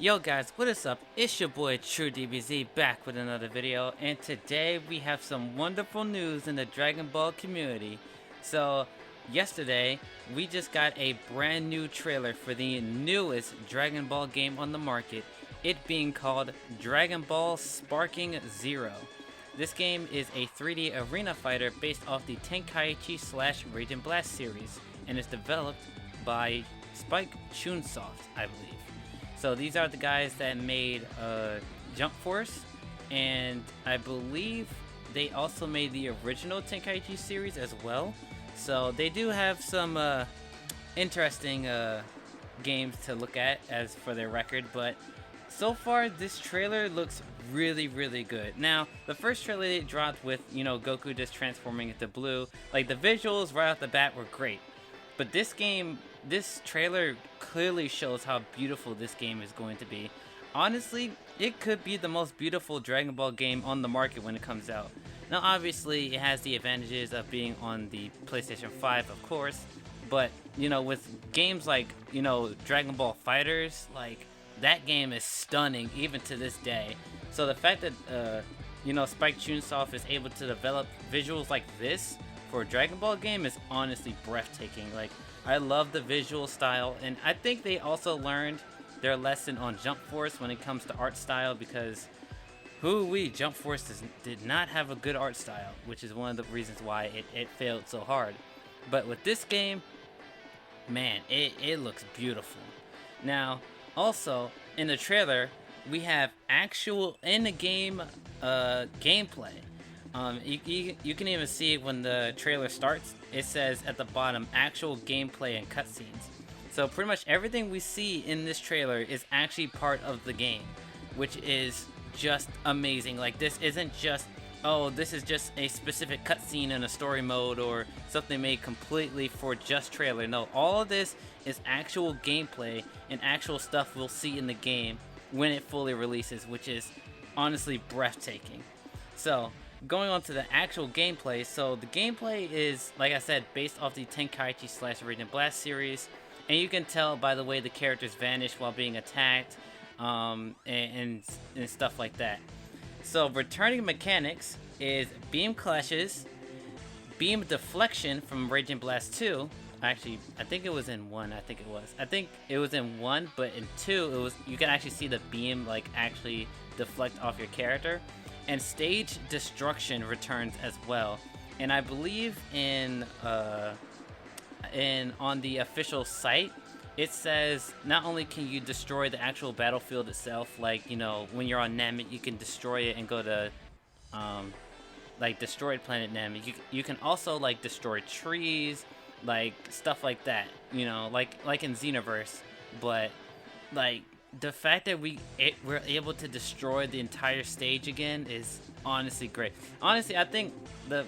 Yo guys, what is up? It's your boy TRUEDBZ back with another video, and today we have some wonderful news in the Dragon Ball community. So, yesterday we just got a brand new trailer for the newest Dragon Ball game on the market, it being called Dragon Ball Sparking Zero. This game is a 3D arena fighter based off the Tenkaichi / Raging Blast series, and is developed by Spike Chunsoft, I believe. So these are the guys that made Jump Force, and I believe they also made the original Tenkaichi series as well. So they do have some interesting games to look at as for their record, but so far this trailer looks really good. Now, the first trailer they dropped with, Goku just transforming into blue, like the visuals right off the bat were great. But this trailer clearly shows how beautiful this game is going to be. Honestly, it could be the most beautiful Dragon Ball game on the market when it comes out. Now, obviously, it has the advantages of being on the PlayStation 5, of course. But, with games like, Dragon Ball FighterZ, like, that game is stunning even to this day. So the fact that, Spike Chunsoft is able to develop visuals like this for a Dragon Ball game is honestly breathtaking. Like, I love the visual style, and I think they also learned their lesson on Jump Force when it comes to art style, because Jump Force did not have a good art style, which is one of the reasons why it failed so hard. But with this game, man, it looks beautiful. Now, also, in the trailer, we have actual in-the-game gameplay. You can even see it when the trailer starts. It says at the bottom, actual gameplay and cutscenes. So pretty much everything we see in this trailer is actually part of the game, which is just amazing. Like, this isn't just, oh, this is just a specific cutscene in a story mode or something made completely for just trailer. No, all of this is actual gameplay and actual stuff we'll see in the game when it fully releases, which is honestly breathtaking. So, going on to the actual gameplay, so the gameplay is, like I said, based off the Tenkaichi / Raging Blast series, and you can tell by the way the characters vanish while being attacked, and stuff like that. So returning mechanics is beam clashes, beam deflection from Raging Blast 2. Actually, I think it was in 1. I think it was in 1, but in 2, you can actually see the beam like actually deflect off your character. And stage destruction returns as well, and I believe on the official site, it says not only can you destroy the actual battlefield itself, like when you're on Namek, you can destroy it and go to like destroyed planet Namek. You can also like destroy trees, like stuff like that, like in Xenoverse, but like, the fact that we're able to destroy the entire stage again is honestly great. Honestly, I think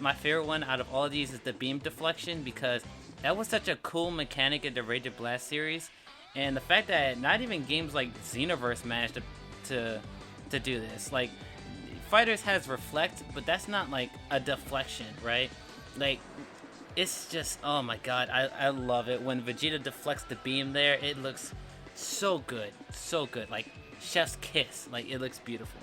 my favorite one out of all of these is the beam deflection, because that was such a cool mechanic in the Raging Blast series, and the fact that not even games like Xenoverse managed to do this. Like, FighterZ has reflect, but that's not like a deflection, right? Like, it's just, oh my god, I love it when Vegeta deflects the beam there. It looks so good, like chef's kiss. Like, it looks beautiful.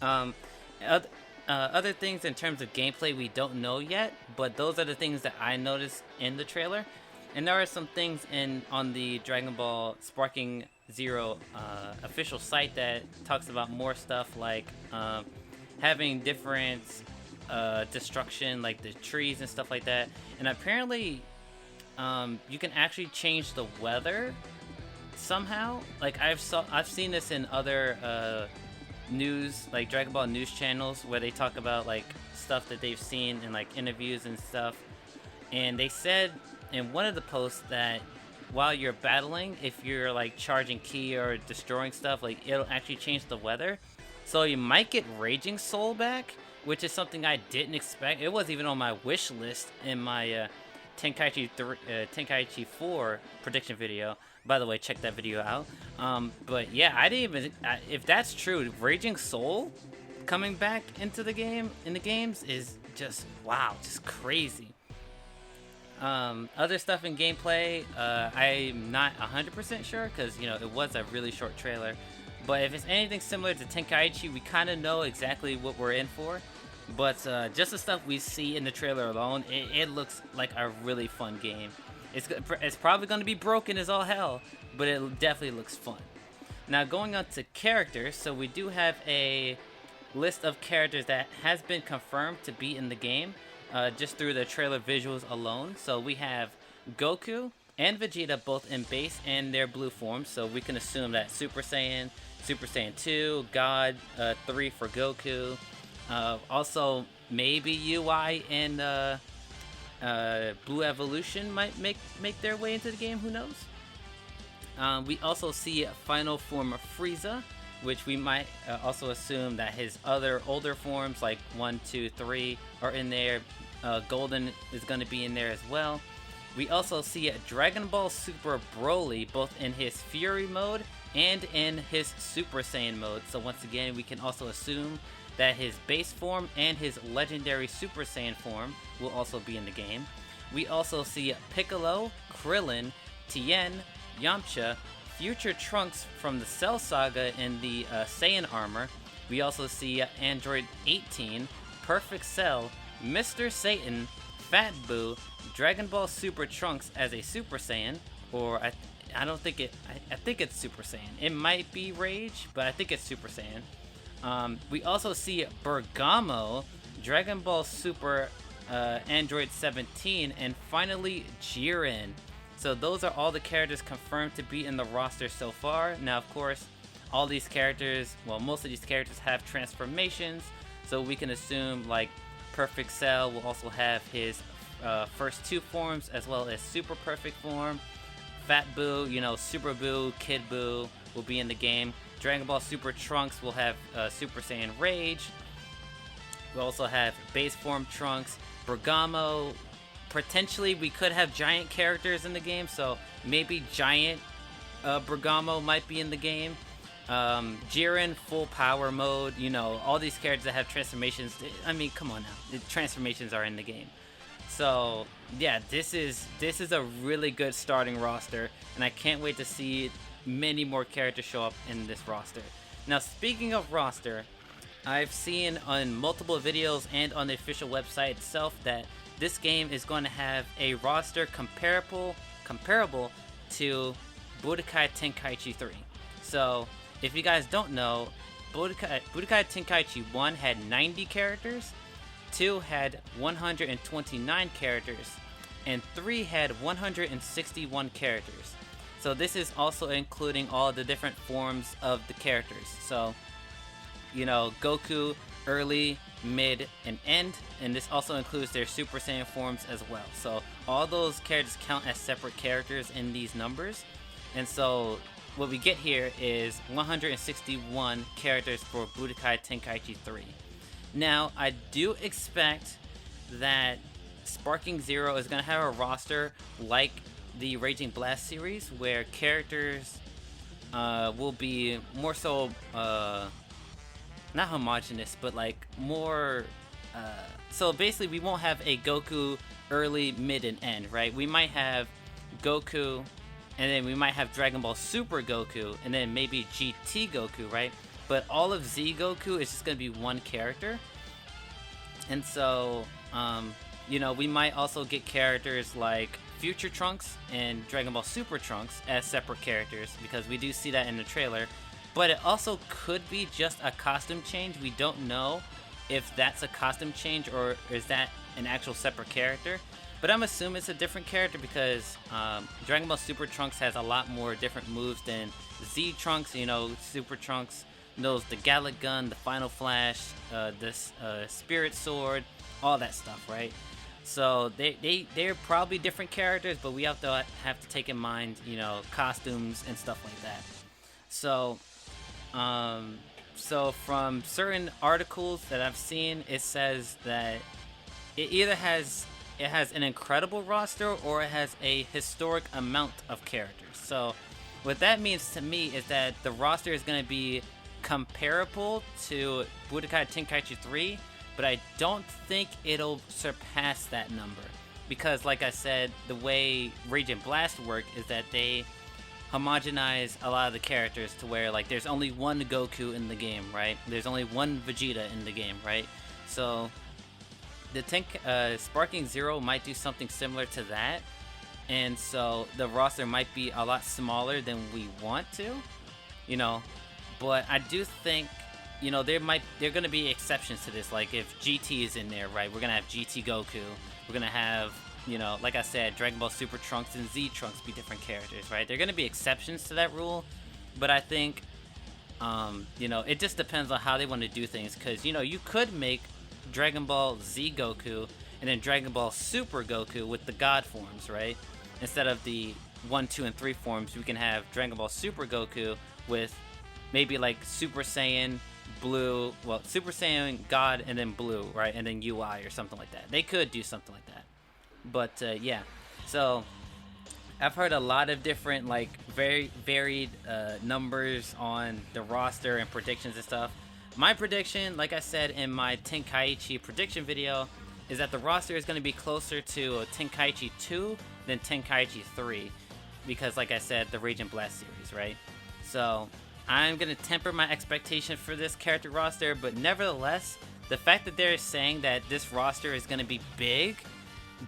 Other things in terms of gameplay we don't know yet, but those are the things that I noticed in the trailer. And there are some things on the Dragon Ball Sparking Zero official site that talks about more stuff, like having different destruction, like the trees and stuff like that. And apparently you can actually change the weather somehow. Like, I've seen this in other news, like Dragon Ball news channels, where they talk about like stuff that they've seen in like interviews and stuff. And they said in one of the posts that while you're battling, if you're like charging ki or destroying stuff, like it'll actually change the weather. So you might get Raging Soul back, which is something I didn't expect. It wasn't even on my wish list in my Tenkaichi 4 prediction video. By the way, check that video out. But yeah, I didn't even. If that's true, Raging Soul coming back into the games is just wow, just crazy. Other stuff in gameplay, I'm not 100% sure because, you know, it was a really short trailer. But if it's anything similar to Tenkaichi, we kind of know exactly what we're in for. But just the stuff we see in the trailer alone, it looks like a really fun game. It's probably going to be broken as all hell, but it definitely looks fun. Now going on to characters, so we do have a list of characters that has been confirmed to be in the game, just through the trailer visuals alone. So we have Goku and Vegeta both in base and their blue forms, so we can assume that Super Saiyan 2, God 3 for Goku. Also, maybe UI and Blue Evolution might make their way into the game. Who knows? We also see final form of Frieza, which we might also assume that his other older forms like 1, 2, 3 are in there. Golden is going to be in there as well. We also see Dragon Ball Super Broly both in his Fury mode and in his Super Saiyan mode. So once again, we can also assume that his base form and his legendary Super Saiyan form will also be in the game. We also see Piccolo, Krillin, Tien, Yamcha, future Trunks from the Cell Saga in the Saiyan armor. We also see Android 18, Perfect Cell, Mr. Satan, Fat Boo, Dragon Ball Super Trunks as a Super Saiyan, or I don't think it. I think it's Super Saiyan. It might be Rage, but I think it's Super Saiyan. We also see Bergamo, Dragon Ball Super, Android 17, and finally Jiren. So those are all the characters confirmed to be in the roster so far. Now, of course, all these characters, well, most of these characters have transformations, so we can assume like Perfect Cell will also have his first 2 forms as well as Super Perfect form. Fat Boo, you know, Super Boo, Kid Boo will be in the game. Dragon Ball Super Trunks will have Super Saiyan Rage. We'll also have base form Trunks. Bergamo, potentially we could have giant characters in the game, so maybe giant Bergamo might be in the game. Jiren full power mode, you know, all these characters that have transformations. I mean, come on now, the transformations are in the game. So yeah, this is a really good starting roster, and I can't wait to see many more characters show up in this roster. Now, speaking of roster, I've seen on multiple videos and on the official website itself that this game is going to have a roster comparable to Budokai Tenkaichi 3. So if you guys don't know, Budokai Tenkaichi 1 had 90 characters, 2 had 129 characters, and 3 had 161 characters. So this is also including all the different forms of the characters. So, you know, Goku, early, mid, and end, and this also includes their Super Saiyan forms as well. So all those characters count as separate characters in these numbers. And so what we get here is 161 characters for Budokai Tenkaichi 3. Now, I do expect that Sparking Zero is going to have a roster like the Raging Blast series, where characters will be more so, not homogenous, but like more, so basically we won't have a Goku early, mid, and end, right? We might have Goku, and then we might have Dragon Ball Super Goku, and then maybe GT Goku, right? But all of Z Goku is just going to be one character. And so, you know, we might also get characters like Future Trunks and Dragon Ball Super Trunks as separate characters, because we do see that in the trailer. But it also could be just a costume change. We don't know if that's a costume change or is that an actual separate character. But I'm assuming it's a different character because Dragon Ball Super Trunks has a lot more different moves than Z Trunks. You know, Super Trunks knows the Gallic Gun, the Final Flash, this Spirit Sword, all that stuff, right? So they're probably different characters, but we have to take in mind, you know, costumes and stuff like that. So, so from certain articles that I've seen, it says that it either has an incredible roster or it has a historic amount of characters. So what that means to me is that the roster is going to be comparable to Budokai Tenkaichi 3, but I don't think it'll surpass that number. because like I said, the way Rage and Blast work is that they homogenize a lot of the characters to where like there's only one Goku in the game, right? There's only one Vegeta in the game, right? So the Sparking Zero might do something similar to that, and so the roster might be a lot smaller than we want to, you know. But I do think, you know, there are gonna be exceptions to this. Like if GT is in there, right? We're gonna have GT Goku. We're gonna have, you know, like I said, Dragon Ball Super Trunks and Z Trunks be different characters, right? There are gonna be exceptions to that rule, but I think, you know, it just depends on how they want to do things. Because, you know, you could make Dragon Ball Z Goku and then Dragon Ball Super Goku with the God forms, right? Instead of the 1, 2, and 3 forms, we can have Dragon Ball Super Goku with maybe like Super Saiyan Blue, well, Super Saiyan God and then Blue, right? And then UI or something like that. They could do something like that. But yeah, so I've heard a lot of different like very varied numbers on the roster and predictions and stuff. My prediction, like I said in my Tenkaichi prediction video, is that the roster is going to be closer to Tenkaichi 2 than Tenkaichi 3, because like I said, the Rage and Blast series, right? So I'm going to temper my expectation for this character roster, but nevertheless, the fact that they're saying that this roster is going to be big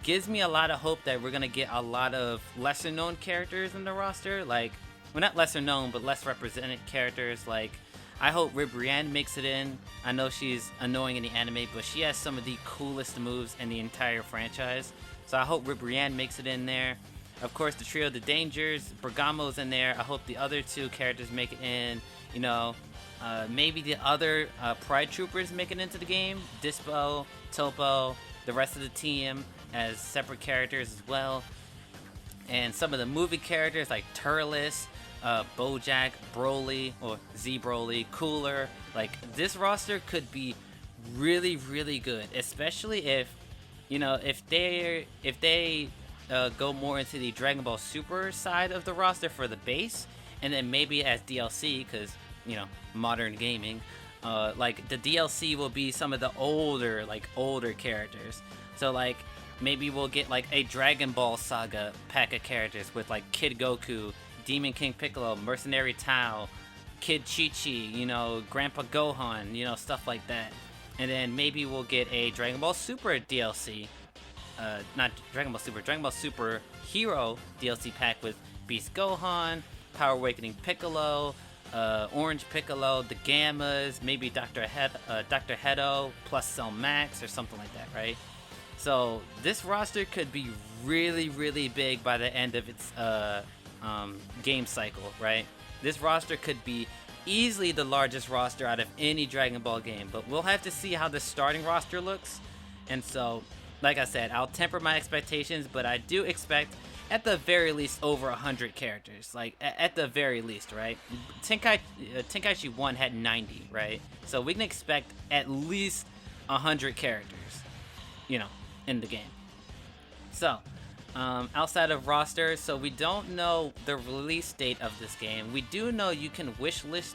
gives me a lot of hope that we're going to get a lot of lesser known characters in the roster. Like, well, not lesser known, but less represented characters. Like, I hope Ribrianne makes it in. I know she's annoying in the anime, but she has some of the coolest moves in the entire franchise. So I hope Ribrianne makes it in there. Of course, the trio of the Dangers, Bergamo's in there. I hope the other two characters make it in. You know, maybe the other Pride Troopers make it into the game. Dispo, Topo, the rest of the team as separate characters as well. And some of the movie characters like Turles, Bojack, Broly, or Z Broly, Cooler. Like, this roster could be really, really good, especially if, you know, if they go more into the Dragon Ball Super side of the roster for the base, and then maybe as DLC, because, you know, modern gaming, like the DLC will be some of the older characters. So like maybe we'll get like a Dragon Ball Saga pack of characters with like Kid Goku, Demon King Piccolo, Mercenary Tao, Kid Chi-Chi, you know, Grandpa Gohan, you know, stuff like that. And then maybe we'll get a Dragon Ball Super DLC. Not Dragon Ball Super, Dragon Ball Super Hero DLC pack with Beast Gohan, Power Awakening Piccolo, Orange Piccolo, the Gammas, maybe Dr. Hedo plus Cell Max or something like that, right? So this roster could be really, really big by the end of its game cycle, right? This roster could be easily the largest roster out of any Dragon Ball game, but we'll have to see how the starting roster looks. And so, like I said, I'll temper my expectations, but I do expect at the very least over 100 characters, like at the very least, right? Tenkaichi 1 had 90, right? So we can expect at least 100 characters, you know, in the game. So outside of rosters, so we don't know the release date of this game. We do know you can wish list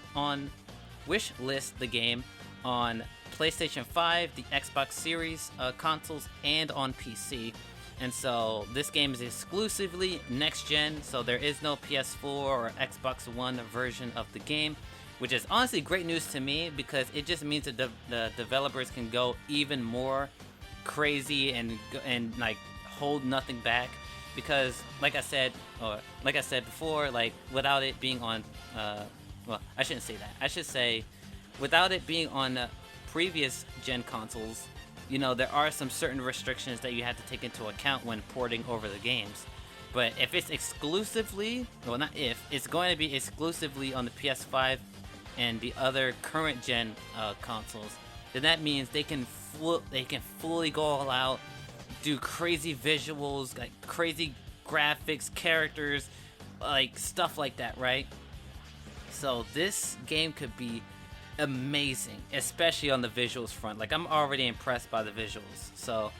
the game on PlayStation 5, the Xbox Series consoles, and on PC. And so this game is exclusively next gen, so there is no PS4 or Xbox One version of the game, which is honestly great news to me, because it just means that the developers can go even more crazy and like hold nothing back. Because like I said before, like without it being on well, I shouldn't say that. I should say without it being on previous gen consoles, you know, there are some certain restrictions that you have to take into account when porting over the games. But if it's exclusively, well, not if, it's going to be exclusively on the PS5 and the other current gen consoles, then that means they can fully go all out, do crazy visuals, like crazy graphics, characters, like stuff like that, right? So this game could be amazing, especially on the visuals front. Like, I'm already impressed by the visuals. So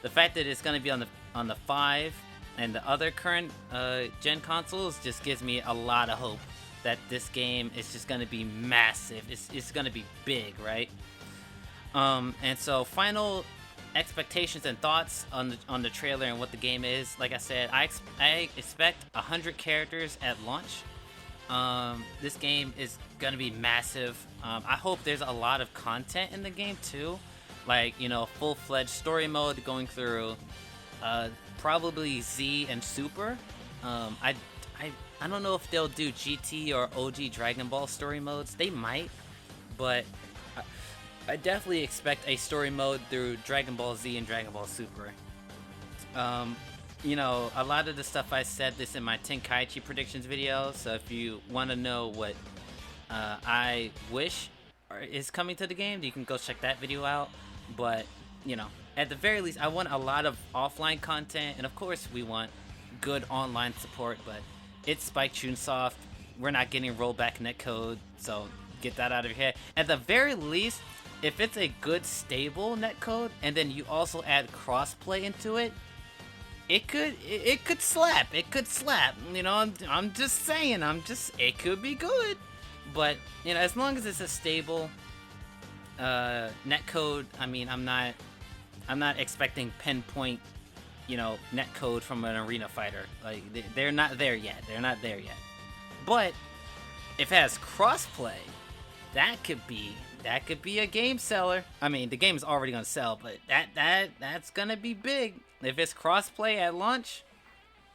the fact that it's going to be on the 5 and the other current gen consoles just gives me a lot of hope that this game is just going to be massive. It's going to be big, right? And so final expectations and thoughts on the trailer and what the game is. Like I said, I expect 100 characters at launch. This game is gonna be massive. I hope there's a lot of content in the game too, like, you know, full-fledged story mode going through probably Z and Super. I don't know if they'll do GT or OG Dragon Ball story modes. They might, but I definitely expect a story mode through Dragon Ball Z and Dragon Ball Super. You know, a lot of the stuff I said this in my Tenkaichi predictions video, so if you want to know what I wish is coming to the game, you can go check that video out. But, you know, at the very least, I want a lot of offline content, and of course we want good online support, but it's Spike Chunsoft. We're not getting rollback netcode, so get that out of your head. At the very least, if it's a good stable netcode, and then you also add crossplay into it, it could slap. It could slap. You know, I'm just saying. It could be good. But, you know, as long as it's a stable netcode, I mean, I'm not expecting pinpoint, you know, netcode from an arena fighter. Like, they're not there yet. They're not there yet. But if it has crossplay, that could be a game seller. I mean, the game's already gonna sell, but that's gonna be big. If it's crossplay at launch,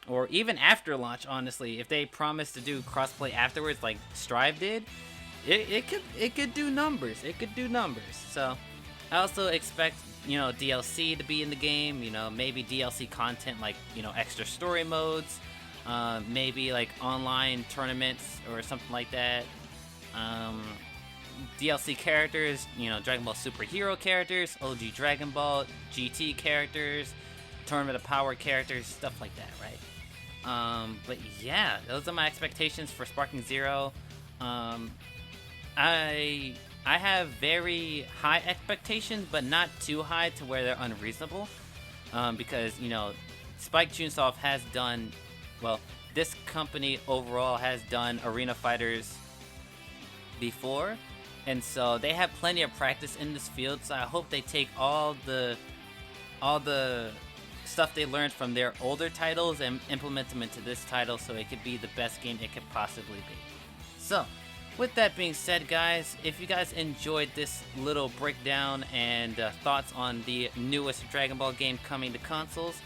or even after launch, honestly, if they promise to do crossplay afterwards, like Strive did, it could do numbers. It could do numbers. So I also expect, you know, DLC to be in the game. You know, maybe DLC content like, you know, extra story modes, maybe like online tournaments or something like that. DLC characters, you know, Dragon Ball superhero characters, OG Dragon Ball, GT characters, Tournament of Power characters, stuff like that, right? But yeah, those are my expectations for Sparking Zero. I have very high expectations, but not too high to where they're unreasonable. Because, you know, Spike Chunsoft has done, well, this company overall has done arena fighters before, and so they have plenty of practice in this field. So I hope they take all the stuff they learned from their older titles and implement them into this title, so it could be the best game it could possibly be. So with that being said, guys, if you guys enjoyed this little breakdown and thoughts on the newest Dragon Ball game coming to consoles,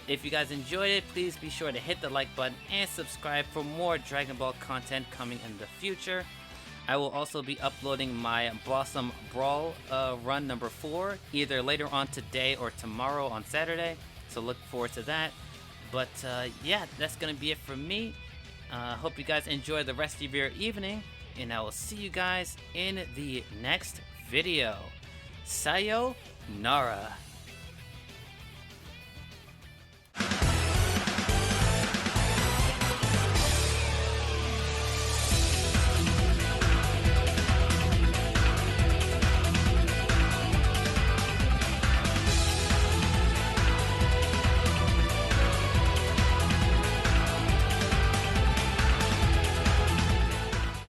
if you guys enjoyed it, please be sure to hit the like button and subscribe for more Dragon Ball content coming in the future. I will also be uploading my Blossom Brawl run number 4 either later on today or tomorrow on Saturday, so look forward to that. But yeah, that's gonna be it from me. Hope you guys enjoy the rest of your evening, and I will see you guys in the next video. Sayonara.